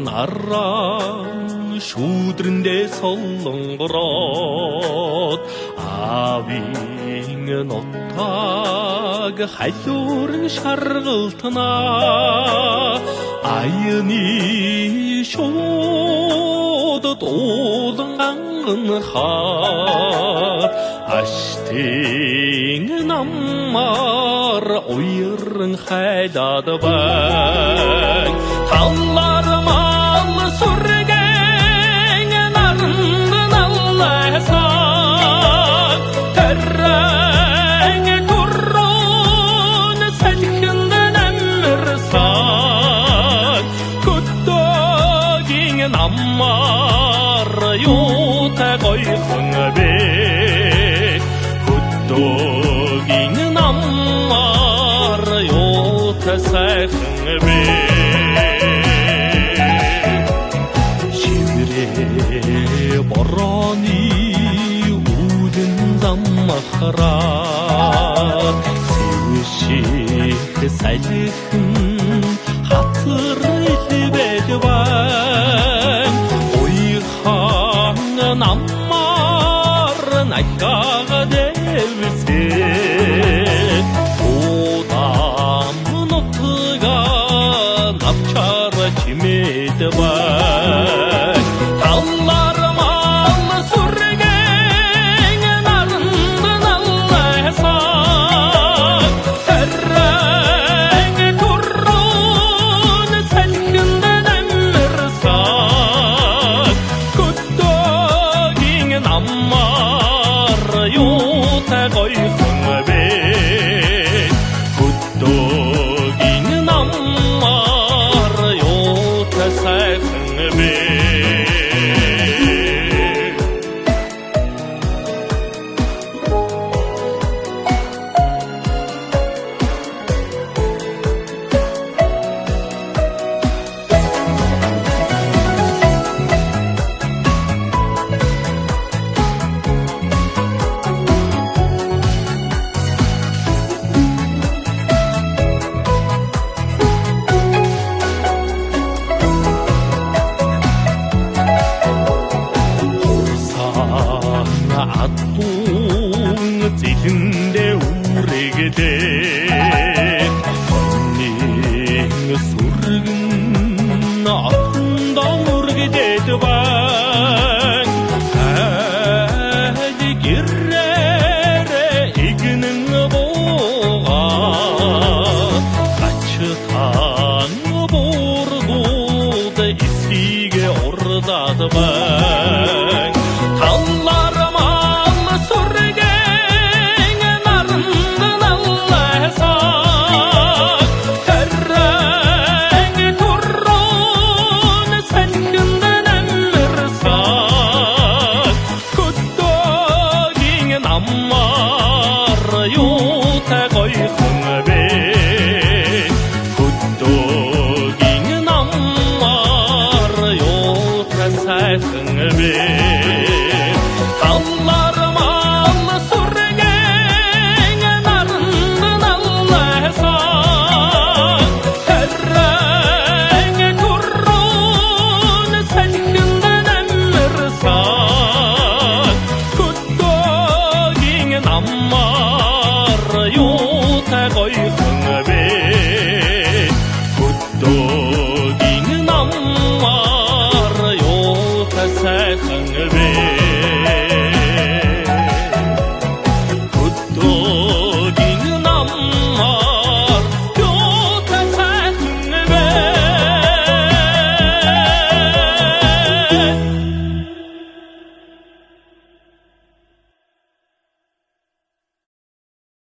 наран шүүдрэндээ солонгороод аавын оттаг халиурн шаргалтнаа аяны шууд дуулан ангахад аштын наммар уйран хайлаад бай таллар мал сүргэн наран аллайсан тэрэн туррон сэлхэндэн амирсан күттөгийн наммар юутай гойхон бэ күттөгийн наммар юутай сайхан бэ борооны үүдэн заммахраа сэвших салхин хатар илбэд бай уйхан наммар накагадэвсэ удам нутга навчара чимэд бай аттун зилэндээ үрэгдээ хоннын сүргэн атунда үргэдэд бай хайд гэрээрэ игнэн буугаа ачтан бургууд исигэ урдаад бай наммар юутай гойхон бэ